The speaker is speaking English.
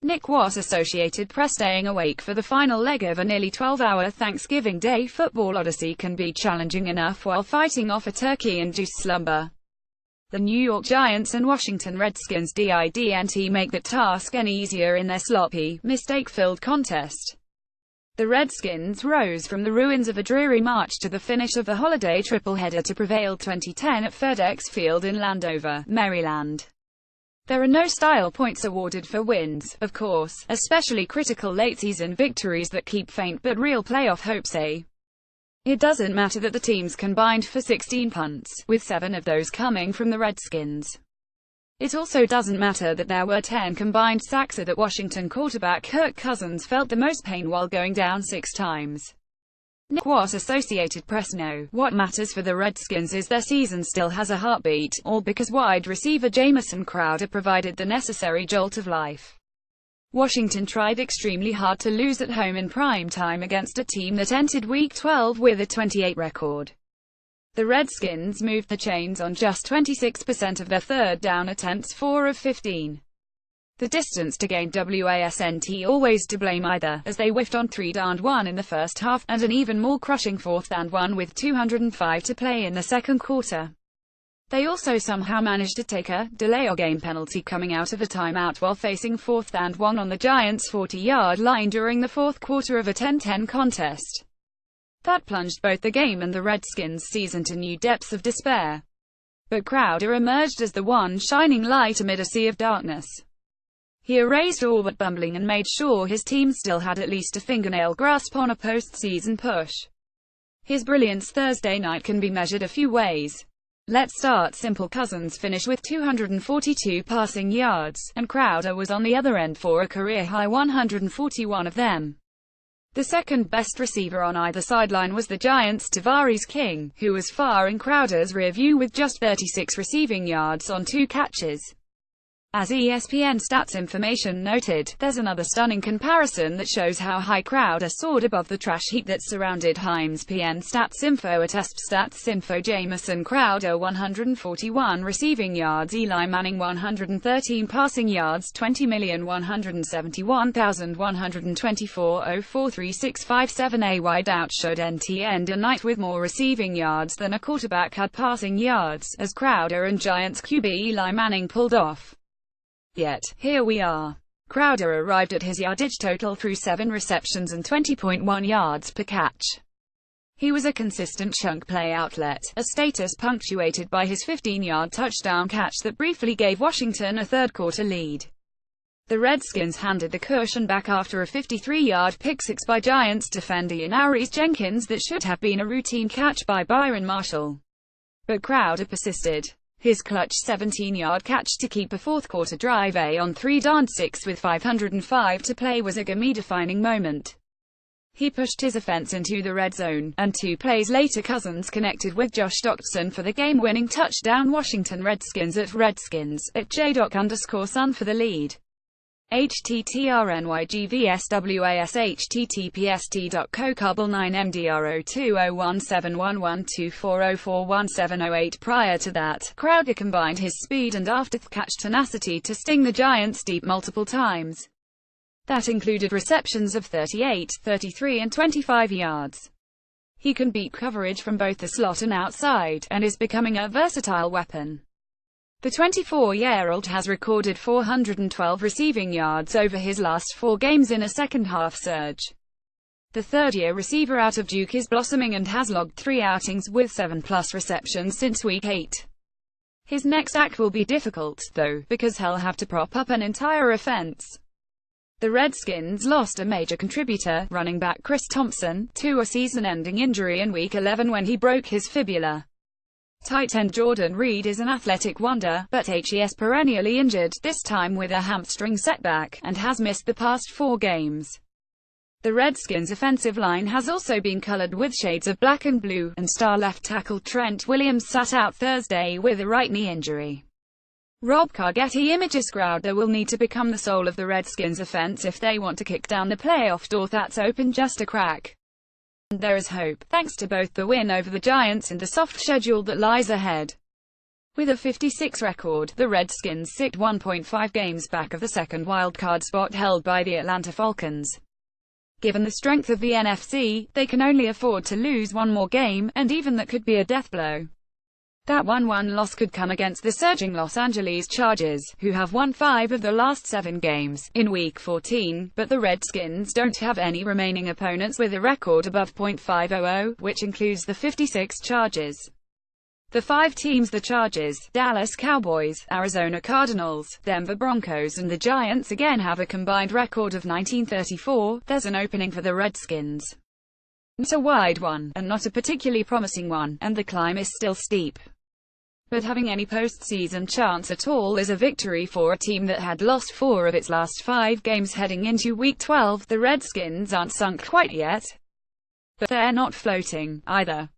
Nick was Associated Press. Staying awake for the final leg of a nearly 12-hour Thanksgiving Day football odyssey can be challenging enough while fighting off a turkey-induced slumber. The New York Giants and Washington Redskins didn't make that task any easier in their sloppy, mistake-filled contest. The Redskins rose from the ruins of a dreary March to the finish of the holiday triple-header to prevail 20-10 at FedEx Field in Landover, Maryland. There are no style points awarded for wins, of course, especially critical late-season victories that keep faint but real playoff hopes. It doesn't matter that the teams combined for 16 punts, with 7 of those coming from the Redskins. It also doesn't matter that there were 10 combined sacks, or that Washington quarterback Kirk Cousins felt the most pain while going down 6 times. Nick was Associated Press. No, what matters for the Redskins is their season still has a heartbeat, all because wide receiver Jamison Crowder provided the necessary jolt of life. Washington tried extremely hard to lose at home in prime time against a team that entered Week 12 with a 28 record. The Redskins moved the chains on just 26% of their third down attempts, 4 of 15. The distance to gain wasn't always to blame either, as they whiffed on 3rd and 1 in the first half, and an even more crushing 4th and 1 with 205 to play in the second quarter. They also somehow managed to take a delay-of-game penalty coming out of a timeout while facing 4th and 1 on the Giants' 40-yard line during the fourth quarter of a 10-10 contest. That plunged both the game and the Redskins' season to new depths of despair. But Crowder emerged as the one shining light amid a sea of darkness. He erased all but bumbling and made sure his team still had at least a fingernail grasp on a postseason push. His brilliance Thursday night can be measured a few ways. Let's start simple. Cousins finished with 242 passing yards, and Crowder was on the other end for a career-high 141 of them. The second-best receiver on either sideline was the Giants' Tavares King, who was far in Crowder's rear view with just 36 receiving yards on 2 catches. As ESPN Stats Information noted, there's another stunning comparison that shows how high Crowder soared above the trash heap that surrounded Himes. PN Stats Info at ESP Stats Info. Jamison Crowder 141 receiving yards, Eli Manning 113 passing yards, 20,171,124 04365 A wideout showed end a night with more receiving yards than a quarterback had passing yards, as Crowder and Giants QB Eli Manning pulled off. Yet, here we are. Crowder arrived at his yardage total through 7 receptions and 20.1 yards per catch. He was a consistent chunk play outlet, a status punctuated by his 15-yard touchdown catch that briefly gave Washington a third-quarter lead. The Redskins handed the cushion back after a 53-yard pick-six by Giants defender Janoris Jenkins that should have been a routine catch by Byron Marshall. But Crowder persisted. His clutch 17-yard catch to keep a fourth-quarter drive on 3rd and 6 with 505 to play was a game-defining moment. He pushed his offense into the red zone, and 2 plays later Cousins connected with Josh Doctson for the game-winning touchdown. Washington Redskins at @JDoc_Sun for the lead. https://cable9mdro20171124041708. Prior to that, Crowder combined his speed and after-catch tenacity to sting the Giants deep multiple times. That included receptions of 38, 33 and 25 yards. He can beat coverage from both the slot and outside, and is becoming a versatile weapon. The 24-year-old has recorded 412 receiving yards over his last 4 games in a second-half surge. The third-year receiver out of Duke is blossoming and has logged 3 outings with 7+ receptions since Week 8. His next act will be difficult, though, because he'll have to prop up an entire offense. The Redskins lost a major contributor, running back Chris Thompson, to a season-ending injury in Week 11 when he broke his fibula. Tight end Jordan Reed is an athletic wonder, but he's perennially injured, this time with a hamstring setback, and has missed the past 4 games. The Redskins' offensive line has also been colored with shades of black and blue, and star left tackle Trent Williams sat out Thursday with a right knee injury. Rob Getty images Crowder will need to become the soul of the Redskins' offense if they want to kick down the playoff door that's open just a crack. And there is hope, thanks to both the win over the Giants and the soft schedule that lies ahead. With a 56 record, the Redskins sit 1.5 games back of the second wildcard spot held by the Atlanta Falcons. Given the strength of the NFC, they can only afford to lose one more game, and even that could be a death blow. That 1-1 loss could come against the surging Los Angeles Chargers, who have won 5 of the last 7 games in Week 14, but the Redskins don't have any remaining opponents with a record above .500, which includes the 56 Chargers. The 5 teams, the Chargers, Dallas Cowboys, Arizona Cardinals, Denver Broncos and the Giants, again have a combined record of 1934. There's an opening for the Redskins. Not a wide one, and not a particularly promising one, and the climb is still steep. But having any postseason chance at all is a victory for a team that had lost 4 of its last 5 games heading into Week 12. The Redskins aren't sunk quite yet, but they're not floating, either.